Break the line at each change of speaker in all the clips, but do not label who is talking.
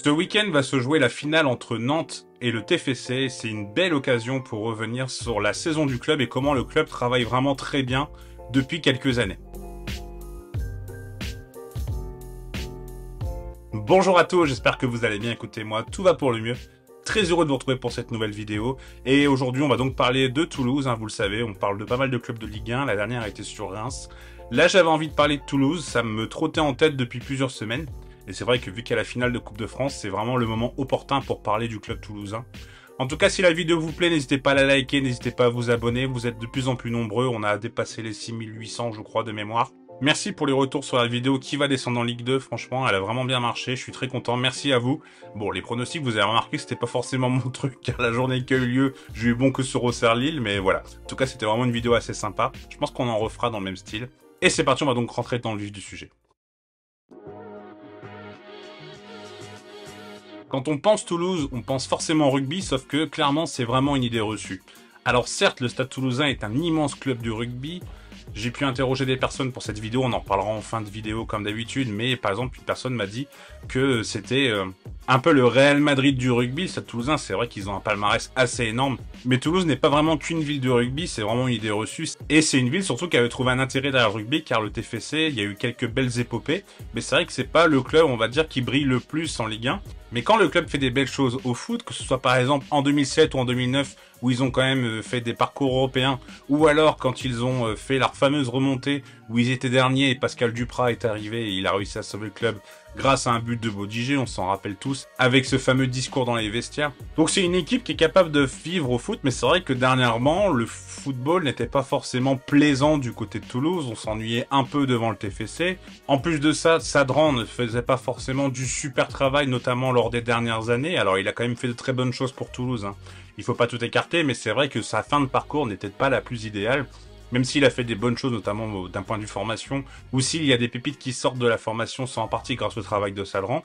Ce week-end va se jouer la finale entre Nantes et le TFC. C'est une belle occasion pour revenir sur la saison du club et comment le club travaille vraiment très bien depuis quelques années. Bonjour à tous, j'espère que vous allez bien. Écoutez-moi, tout va pour le mieux. Très heureux de vous retrouver pour cette nouvelle vidéo. Et aujourd'hui, on va donc parler de Toulouse. Vous le savez, on parle de pas mal de clubs de Ligue 1. La dernière a été sur Reims. Là, j'avais envie de parler de Toulouse. Ça me trottait en tête depuis plusieurs semaines. Et c'est vrai que vu qu'il y a la finale de Coupe de France, c'est vraiment le moment opportun pour parler du club toulousain. En tout cas, si la vidéo vous plaît, n'hésitez pas à la liker, n'hésitez pas à vous abonner. Vous êtes de plus en plus nombreux. On a dépassé les 6800, je crois, de mémoire. Merci pour les retours sur la vidéo qui va descendre en Ligue 2. Franchement, elle a vraiment bien marché. Je suis très content. Merci à vous. Bon, les pronostics, vous avez remarqué que c'était pas forcément mon truc, car la journée qui a eu lieu, j'ai eu bon que sur Auxerre-Lille. Mais voilà. En tout cas, c'était vraiment une vidéo assez sympa. Je pense qu'on en refera dans le même style. Et c'est parti, on va donc rentrer dans le vif du sujet. Quand on pense Toulouse, on pense forcément rugby, sauf que clairement c'est vraiment une idée reçue. Alors certes, le Stade Toulousain est un immense club de rugby. J'ai pu interroger des personnes pour cette vidéo, on en reparlera en fin de vidéo comme d'habitude, mais par exemple une personne m'a dit que c'était un peu le Real Madrid du rugby. Le Stade Toulousain, c'est vrai qu'ils ont un palmarès assez énorme, mais Toulouse n'est pas vraiment qu'une ville de rugby, c'est vraiment une idée reçue. Et c'est une ville surtout qui avait trouvé un intérêt derrière le rugby, car le TFC, il y a eu quelques belles épopées, mais c'est vrai que c'est pas le club, on va dire, qui brille le plus en Ligue 1. Mais quand le club fait des belles choses au foot, que ce soit par exemple en 2007 ou en 2009, où ils ont quand même fait des parcours européens, ou alors quand ils ont fait leur fameuse remontée, où ils étaient derniers et Pascal Duprat est arrivé et il a réussi à sauver le club grâce à un but de Bodiger, on s'en rappelle tous, avec ce fameux discours dans les vestiaires. Donc c'est une équipe qui est capable de vivre au foot, mais c'est vrai que dernièrement, le football n'était pas forcément plaisant du côté de Toulouse, on s'ennuyait un peu devant le TFC. En plus de ça, Sadran ne faisait pas forcément du super travail, notamment lors des dernières années. Alors il a quand même fait de très bonnes choses pour Toulouse, Il faut pas tout écarter, mais c'est vrai que sa fin de parcours n'était pas la plus idéale. Même s'il a fait des bonnes choses, notamment d'un point de vue formation, ou s'il y a des pépites qui sortent de la formation, c'est en partie grâce au travail de Sadran.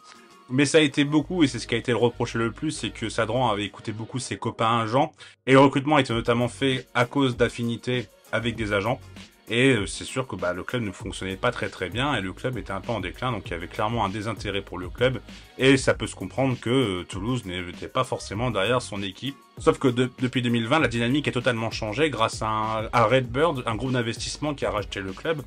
Mais ça a été beaucoup, et c'est ce qui a été le reproché le plus, c'est que Sadran avait écouté beaucoup ses copains agents, et le recrutement a été notamment fait à cause d'affinités avec des agents. Et c'est sûr que le club ne fonctionnait pas très bien, et le club était un peu en déclin, donc il y avait clairement un désintérêt pour le club, et ça peut se comprendre que Toulouse n'était pas forcément derrière son équipe. Sauf que depuis 2020, la dynamique a totalement changé grâce à Redbird, un groupe d'investissement qui a racheté le club.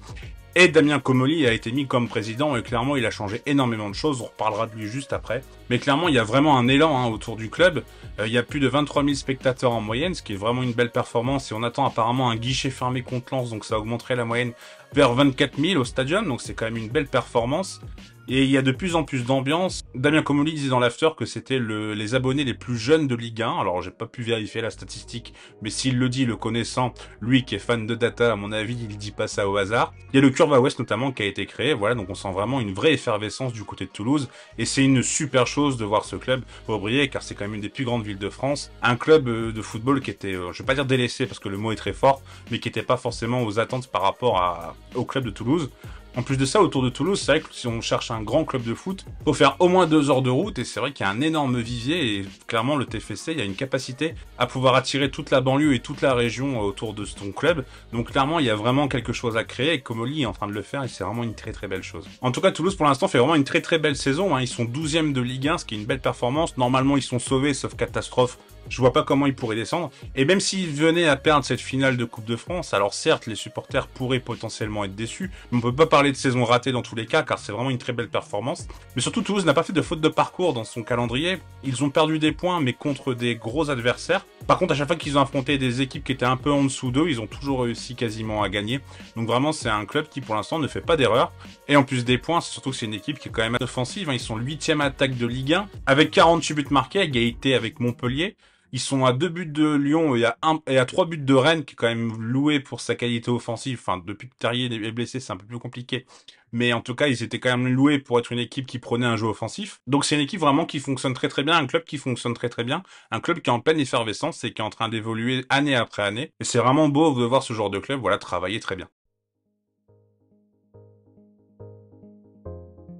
Et Damien Comolli a été mis comme président et clairement il a changé énormément de choses, on reparlera de lui juste après. Mais clairement il y a vraiment un élan autour du club, il y a plus de 23 000 spectateurs en moyenne, ce qui est vraiment une belle performance et on attend apparemment un guichet fermé contre Lens, donc ça augmenterait la moyenne vers 24 000 au stadium, donc c'est quand même une belle performance. Et il y a de plus en plus d'ambiance. Damien Comolli disait dans l'after que c'était les abonnés les plus jeunes de Ligue 1. Alors j'ai pas pu vérifier la statistique, mais s'il le dit, le connaissant, lui qui est fan de data, à mon avis, il dit pas ça au hasard. Il y a le Curva West notamment qui a été créé, voilà, donc on sent vraiment une vraie effervescence du côté de Toulouse. Et c'est une super chose de voir ce club briller, car c'est quand même une des plus grandes villes de France. Un club de football qui était, je vais pas dire délaissé parce que le mot est très fort, mais qui était pas forcément aux attentes par rapport au club de Toulouse. En plus de ça, autour de Toulouse, c'est vrai que si on cherche un grand club de foot, faut faire au moins 2 heures de route, et c'est vrai qu'il y a un énorme vivier, et clairement le TFC, il y a une capacité à pouvoir attirer toute la banlieue et toute la région autour de son club, donc clairement il y a vraiment quelque chose à créer, et Comolli est en train de le faire, et c'est vraiment une très belle chose. En tout cas, Toulouse pour l'instant fait vraiment une très belle saison, ils sont 12e de Ligue 1, ce qui est une belle performance, normalement ils sont sauvés, sauf catastrophe. Je vois pas comment ils pourraient descendre. Et même s'ils venaient à perdre cette finale de Coupe de France, alors certes, les supporters pourraient potentiellement être déçus, mais on peut pas parler de saison ratée dans tous les cas, car c'est vraiment une très belle performance. Mais surtout, Toulouse n'a pas fait de faute de parcours dans son calendrier. Ils ont perdu des points, mais contre des gros adversaires. Par contre, à chaque fois qu'ils ont affronté des équipes qui étaient un peu en dessous d'eux, ils ont toujours réussi quasiment à gagner. Donc vraiment, c'est un club qui, pour l'instant, ne fait pas d'erreur. Et en plus des points, c'est surtout que c'est une équipe qui est quand même offensive. Ils sont 8e attaque de Ligue 1, avec 48 buts marqués, à égalité avec Montpellier. Ils sont à 2 buts de Lyon et à 3 buts de Rennes, qui est quand même loué pour sa qualité offensive. Enfin, depuis que Terrier est blessé, c'est un peu plus compliqué. Mais en tout cas, ils étaient quand même loués pour être une équipe qui prenait un jeu offensif. Donc c'est une équipe vraiment qui fonctionne très bien, un club qui fonctionne très bien, un club qui est en pleine effervescence et qui est en train d'évoluer année après année. Et c'est vraiment beau de voir ce genre de club, voilà, travailler très bien.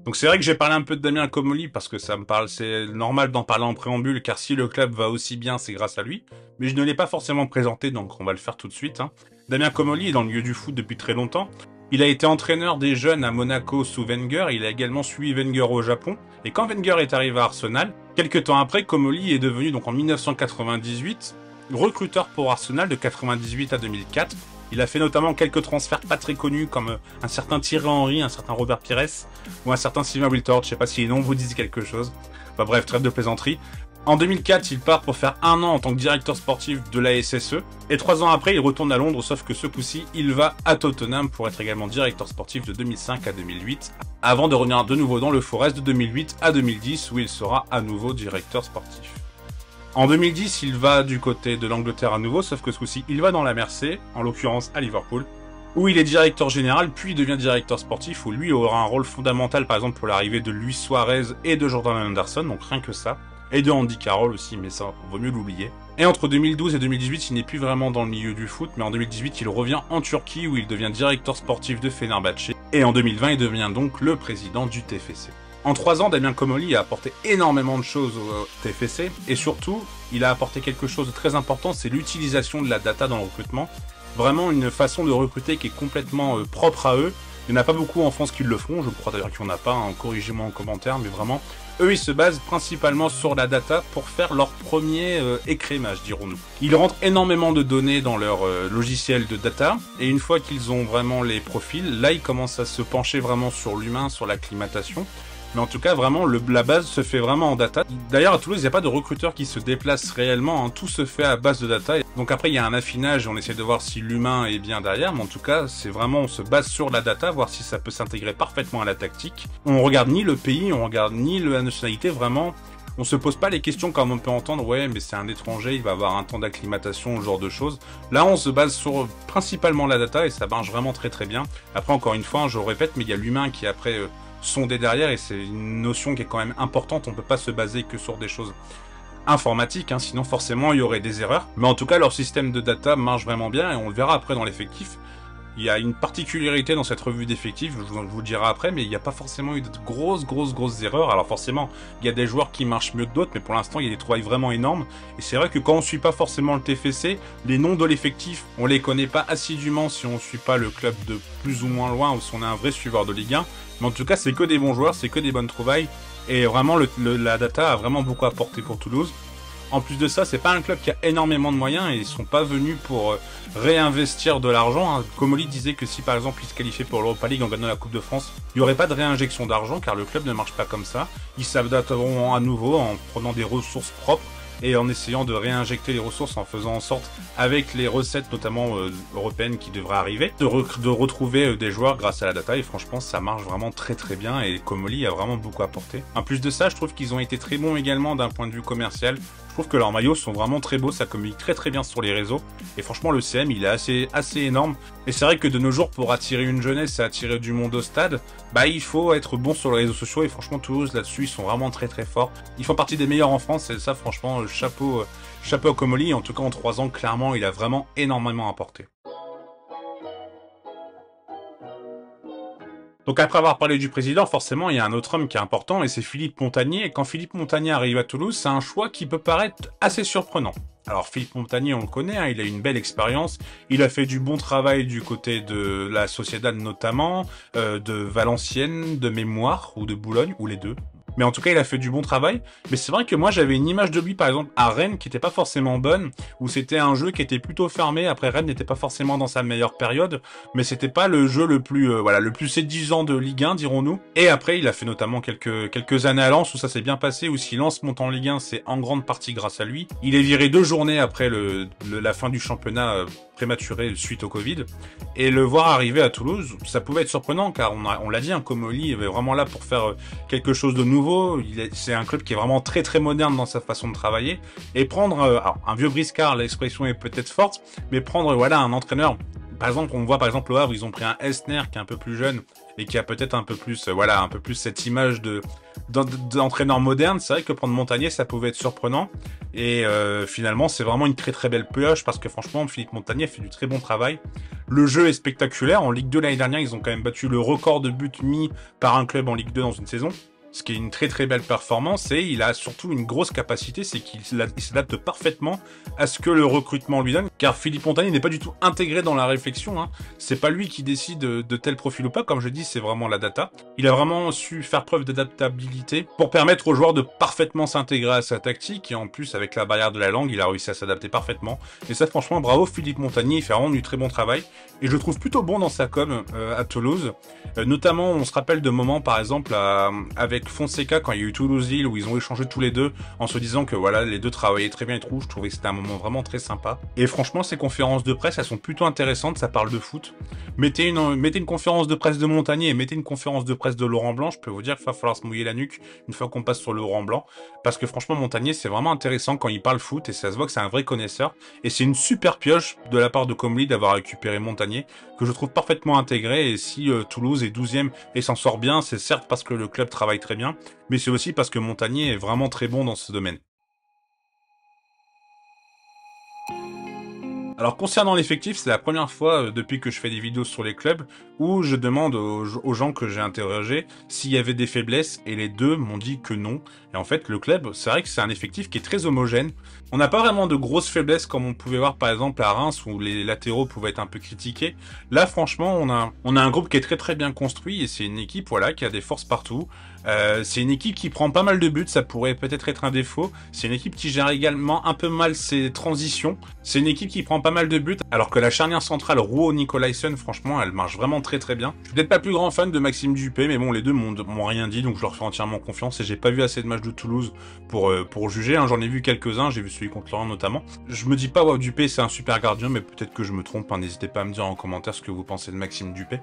Donc c'est vrai que j'ai parlé un peu de Damien Comolli parce que ça me parle, c'est normal d'en parler en préambule, car si le club va aussi bien, c'est grâce à lui. Mais je ne l'ai pas forcément présenté, donc on va le faire tout de suite. Damien Comolli est dans le milieu du foot depuis très longtemps. Il a été entraîneur des jeunes à Monaco sous Wenger, il a également suivi Wenger au Japon, et quand Wenger est arrivé à Arsenal, quelques temps après, Comolli est devenu donc en 1998 recruteur pour Arsenal de 98 à 2004. Il a fait notamment quelques transferts pas très connus comme un certain Thierry Henry, un certain Robert Pires ou un certain Sylvain Wiltord, je sais pas si les noms vous disent quelque chose. Enfin bref, trêve de plaisanterie. En 2004, il part pour faire 1 an en tant que directeur sportif de la SSE. Et 3 ans après, il retourne à Londres, sauf que ce coup-ci, il va à Tottenham pour être également directeur sportif de 2005 à 2008, avant de revenir de nouveau dans le Forest de 2008 à 2010, où il sera à nouveau directeur sportif. En 2010, il va du côté de l'Angleterre à nouveau, sauf que ce coup-ci, il va dans la Mersey, en l'occurrence à Liverpool, où il est directeur général, puis il devient directeur sportif, où lui aura un rôle fondamental, par exemple, pour l'arrivée de Luis Suarez et de Jordan Henderson, donc rien que ça. Et de Andy Carroll aussi, mais ça, vaut mieux l'oublier. Et entre 2012 et 2018, il n'est plus vraiment dans le milieu du foot, mais en 2018, il revient en Turquie, où il devient directeur sportif de Fenerbahçe. Et en 2020, il devient donc le président du TFC. En 3 ans, Damien Comolli a apporté énormément de choses au TFC, et surtout, il a apporté quelque chose de très important, c'est l'utilisation de la data dans le recrutement. Vraiment une façon de recruter qui est complètement propre à eux. Il n'y en a pas beaucoup en France qui le font, je crois d'ailleurs qu'il n'y en a pas, hein, corrigez-moi en commentaire, mais vraiment, eux ils se basent principalement sur la data pour faire leur premier écrémage, dirons-nous. Ils rentrent énormément de données dans leur logiciel de data, et une fois qu'ils ont vraiment les profils, là ils commencent à se pencher vraiment sur l'humain, sur l'acclimatation. Mais en tout cas, vraiment, la base se fait vraiment en data. D'ailleurs, à Toulouse, il n'y a pas de recruteurs qui se déplacent réellement. Hein. Tout se fait à base de data. Donc après, il y a un affinage et on essaie de voir si l'humain est bien derrière. Mais en tout cas, c'est vraiment, on se base sur la data, voir si ça peut s'intégrer parfaitement à la tactique. On regarde ni le pays, on regarde ni la nationalité. Vraiment, on se pose pas les questions comme on peut entendre. Ouais, mais c'est un étranger, il va avoir un temps d'acclimatation, ce genre de choses. Là, on se base sur principalement la data et ça marche vraiment très très bien. Après, encore une fois, je le répète, mais il y a l'humain qui après... sondé derrière et c'est une notion qui est quand même importante, on peut pas se baser que sur des choses informatiques, hein, sinon forcément il y aurait des erreurs. Mais en tout cas leur système de data marche vraiment bien et on le verra après dans l'effectif. Il y a une particularité dans cette revue d'effectifs, je vous le dirai après, mais il n'y a pas forcément eu de grosses erreurs. Alors forcément, il y a des joueurs qui marchent mieux que d'autres, mais pour l'instant, il y a des trouvailles vraiment énormes. Et c'est vrai que quand on suit pas forcément le TFC, les noms de l'effectif, on les connaît pas assidûment si on suit pas le club de plus ou moins loin ou si on est un vrai suiveur de Ligue 1. Mais en tout cas, c'est que des bons joueurs, c'est que des bonnes trouvailles. Et vraiment, la data a vraiment beaucoup apporté pour Toulouse. En plus de ça, c'est pas un club qui a énormément de moyens et ils sont pas venus pour réinvestir de l'argent. Hein. Comolli disait que si par exemple ils se qualifiaient pour l'Europa League en gagnant la Coupe de France, il n'y aurait pas de réinjection d'argent car le club ne marche pas comme ça. Ils s'adapteront à nouveau en prenant des ressources propres et en essayant de réinjecter les ressources en faisant en sorte, avec les recettes notamment européennes qui devraient arriver, de retrouver des joueurs grâce à la data et franchement ça marche vraiment très très bien et Comolli a vraiment beaucoup apporté. En plus de ça, je trouve qu'ils ont été très bons également d'un point de vue commercial. Je trouve que leurs maillots sont vraiment très beaux, ça communique très très bien sur les réseaux. Et franchement, le CM, il est assez énorme. Et c'est vrai que de nos jours, pour attirer une jeunesse et attirer du monde au stade, bah il faut être bon sur les réseaux sociaux. Et franchement, Toulouse, là-dessus, ils sont vraiment très très forts. Ils font partie des meilleurs en France. Et ça, franchement, chapeau à Comolli. En tout cas, en 3 ans, clairement, il a vraiment énormément apporté. Donc après avoir parlé du président, forcément, il y a un autre homme qui est important, et c'est Philippe Montagnier. Et quand Philippe Montagnier arrive à Toulouse, c'est un choix qui peut paraître assez surprenant. Alors Philippe Montagnier, on le connaît, hein, il a une belle expérience, il a fait du bon travail du côté de la Sociedad notamment, de Valenciennes, de Mémoire, ou de Boulogne, ou les deux. Mais en tout cas, il a fait du bon travail. Mais c'est vrai que moi, j'avais une image de lui, par exemple, à Rennes, qui était pas forcément bonne, où c'était un jeu qui était plutôt fermé. Après, Rennes n'était pas forcément dans sa meilleure période, mais c'était pas le jeu le plus, le plus séduisant de Ligue 1, dirons-nous. Et après, il a fait notamment quelques années à Lens, où ça s'est bien passé, où si Lens monte en Ligue 1, c'est en grande partie grâce à lui. Il est viré 2 journées après la fin du championnat prématuré suite au Covid. Et le voir arriver à Toulouse, ça pouvait être surprenant, car on l'a dit, hein, Comolli est vraiment là pour faire quelque chose de nouveau. C'est un club qui est vraiment très très moderne dans sa façon de travailler. Et prendre, alors, un vieux briscard, l'expression est peut-être forte, mais prendre un entraîneur. Par exemple, on voit par exemple au Havre, ils ont pris un Esner qui est un peu plus jeune et qui a peut-être un peu plus, un peu plus cette image d'entraîneur moderne. C'est vrai que prendre Montagnier, ça pouvait être surprenant. Et finalement, c'est vraiment une très très belle pioche parce que franchement, Philippe Montagnier fait du très bon travail. Le jeu est spectaculaire. En Ligue 2 l'année dernière, ils ont quand même battu le record de buts mis par un club en Ligue 2 dans une saison. Ce qui est une très très belle performance et il a surtout une grosse capacité, c'est qu'il s'adapte parfaitement à ce que le recrutement lui donne. car Philippe Montagnier n'est pas du tout intégré dans la réflexion, hein. C'est pas lui qui décide de tel profil ou pas, comme je dis, c'est vraiment la data. Il a vraiment su faire preuve d'adaptabilité pour permettre aux joueurs de parfaitement s'intégrer à sa tactique, et en plus, avec la barrière de la langue, il a réussi à s'adapter parfaitement. Et ça, franchement, bravo Philippe Montagnier, il fait vraiment du très bon travail, et je le trouve plutôt bon dans sa com à Toulouse. Notamment, on se rappelle de moments, par exemple, avec Fonseca, quand il y a eu Toulouse-Lille, où ils ont échangé tous les deux, en se disant que voilà, les deux travaillaient très bien et tout. Je trouvais que c'était un moment vraiment très sympa. Et franchement, ces conférences de presse, elles sont plutôt intéressantes, ça parle de foot. Mettez une conférence de presse de Montagnier et mettez une conférence de presse de Laurent Blanc, je peux vous dire qu'il va falloir se mouiller la nuque une fois qu'on passe sur Laurent Blanc, parce que franchement, Montagnier, c'est vraiment intéressant quand il parle foot, et ça se voit que c'est un vrai connaisseur, et c'est une super pioche de la part de Comely d'avoir récupéré Montagnier, que je trouve parfaitement intégré, et si Toulouse est 12e et s'en sort bien, c'est certes parce que le club travaille très bien, mais c'est aussi parce que Montagnier est vraiment très bon dans ce domaine. Alors concernant l'effectif, c'est la première fois depuis que je fais des vidéos sur les clubs où je demande aux gens que j'ai interrogés s'il y avait des faiblesses, et les deux m'ont dit que non. Et en fait, le club, c'est vrai que c'est un effectif qui est très homogène. On n'a pas vraiment de grosses faiblesses comme on pouvait voir par exemple à Reims où les latéraux pouvaient être un peu critiqués. Là, franchement, on a un groupe qui est très bien construit, et c'est une équipe voilà qui a des forces partout. C'est une équipe qui prend pas mal de buts, ça pourrait peut-être être un défaut. C'est une équipe qui gère également un peu mal ses transitions. C'est une équipe qui prend pas mal de buts, alors que la charnière centrale Rouault-Nicolaisen, franchement, elle marche vraiment très bien. Je suis peut-être pas plus grand fan de Maxime Dupé, mais bon, les deux m'ont rien dit, donc je leur fais entièrement confiance, et j'ai pas vu assez de matchs de Toulouse pour juger, hein. J'en ai vu quelques-uns, j'ai vu celui contre Lorient notamment. Je me dis pas, wow, Dupé c'est un super gardien, mais peut-être que je me trompe, hein. N'hésitez pas à me dire en commentaire ce que vous pensez de Maxime Dupé.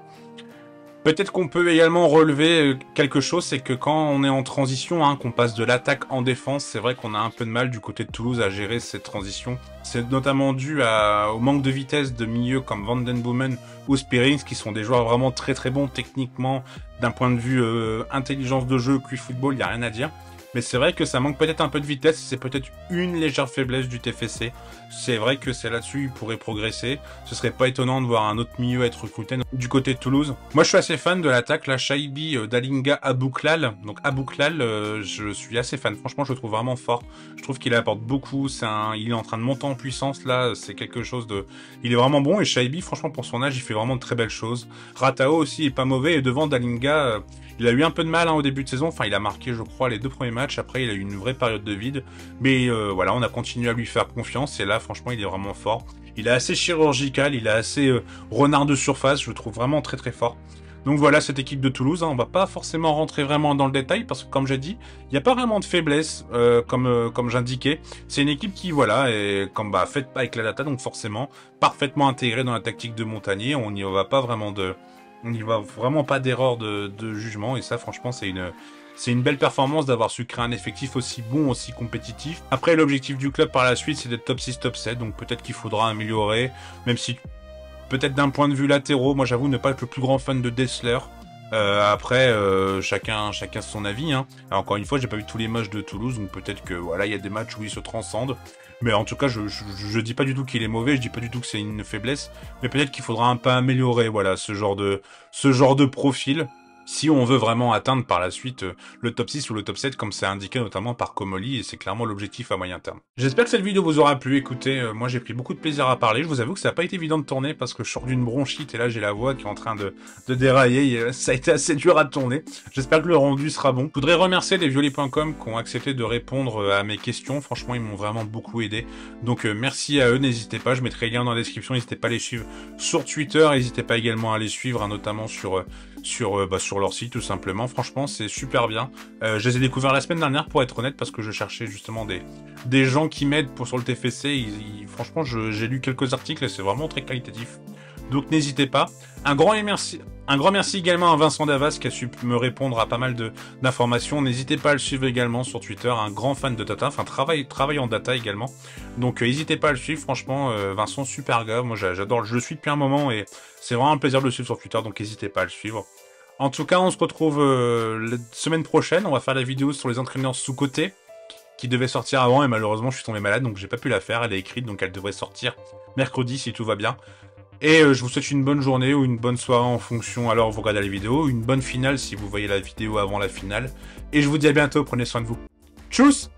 Peut-être qu'on peut également relever quelque chose, c'est que quand on est en transition, hein, qu'on passe de l'attaque en défense, c'est vrai qu'on a un peu de mal du côté de Toulouse à gérer cette transition. C'est notamment dû au manque de vitesse de milieux comme Van den Boomen ou Spearings, qui sont des joueurs vraiment très bons techniquement, d'un point de vue intelligence de jeu, QI football, il n'y a rien à dire. Mais c'est vrai que ça manque peut-être un peu de vitesse, c'est peut-être une légère faiblesse du TFC. C'est vrai que c'est là-dessus, il pourrait progresser. Ce serait pas étonnant de voir un autre milieu être recruté du côté de Toulouse. Moi, je suis assez fan de l'attaque, la Shaibi Dalinga Abouklal. Donc Abouklal, je suis assez fan. Franchement, je le trouve vraiment fort. Je trouve qu'il apporte beaucoup. Il est en train de monter en puissance, là. C'est quelque chose de... Il est vraiment bon, et Shaibi, franchement, pour son âge, il fait vraiment de très belles choses. Ratao aussi est pas mauvais, et devant Dalinga... il a eu un peu de mal hein, au début de saison, enfin il a marqué je crois les 2 premiers matchs, après il a eu une vraie période de vide, mais voilà, on a continué à lui faire confiance, et là franchement il est vraiment fort. Il est assez chirurgical, il est assez renard de surface, je le trouve vraiment très fort. Donc voilà cette équipe de Toulouse, hein. On va pas forcément rentrer vraiment dans le détail, parce que comme j'ai dit, il n'y a pas vraiment de faiblesse, comme j'indiquais. C'est une équipe qui voilà, est comme faite avec la data, donc forcément parfaitement intégrée dans la tactique de Montagnier, on n'y va pas vraiment on n'y va vraiment pas d'erreur de jugement, et ça franchement c'est une belle performance d'avoir su créer un effectif aussi bon, aussi compétitif. Après l'objectif du club par la suite c'est d'être top 6, top 7, donc peut-être qu'il faudra améliorer, même si peut-être d'un point de vue latéraux, moi j'avoue ne pas être le plus grand fan de Dessler. Après chacun son avis hein. Alors, encore une fois j'ai pas vu tous les matchs de Toulouse, donc peut-être que voilà il y a des matchs où il se transcende. Mais en tout cas, je dis pas du tout qu'il est mauvais, je dis pas du tout que c'est une faiblesse, mais peut-être qu'il faudra un peu améliorer, voilà, ce genre de profil, si on veut vraiment atteindre par la suite le top 6 ou le top 7, comme c'est indiqué notamment par Comoli, et c'est clairement l'objectif à moyen terme. J'espère que cette vidéo vous aura plu. Écoutez, moi j'ai pris beaucoup de plaisir à parler, je vous avoue que ça n'a pas été évident de tourner, parce que je sors d'une bronchite, et là j'ai la voix qui est en train de dérailler, et ça a été assez dur à tourner. J'espère que le rendu sera bon. Je voudrais remercier les violets.com qui ont accepté de répondre à mes questions, franchement ils m'ont vraiment beaucoup aidé, donc merci à eux, n'hésitez pas, je mettrai les liens dans la description, n'hésitez pas à les suivre sur Twitter, n'hésitez pas également à les suivre, hein, notamment sur leur site tout simplement. Franchement c'est super bien. Je les ai découverts la semaine dernière pour être honnête, parce que je cherchais justement des gens qui m'aident sur le TFC. Franchement j'ai lu quelques articles et c'est vraiment très qualitatif, donc n'hésitez pas. Un grand merci également à Vincent Davas qui a su me répondre à pas mal d'informations. N'hésitez pas à le suivre également sur Twitter, un grand fan de data, enfin travaille en data également, donc n'hésitez pas à le suivre. Franchement Vincent super gars, moi j'adore, je le suis depuis un moment et c'est vraiment un plaisir de le suivre sur Twitter, donc n'hésitez pas à le suivre. En tout cas, on se retrouve la semaine prochaine. On va faire la vidéo sur les entraîneurs sous-cotés qui devait sortir avant, et malheureusement je suis tombé malade, donc j'ai pas pu la faire. Elle est écrite, donc elle devrait sortir mercredi si tout va bien. Et je vous souhaite une bonne journée ou une bonne soirée en fonction alors vous regardez la vidéo, une bonne finale si vous voyez la vidéo avant la finale. Et je vous dis à bientôt, prenez soin de vous. Tchuss!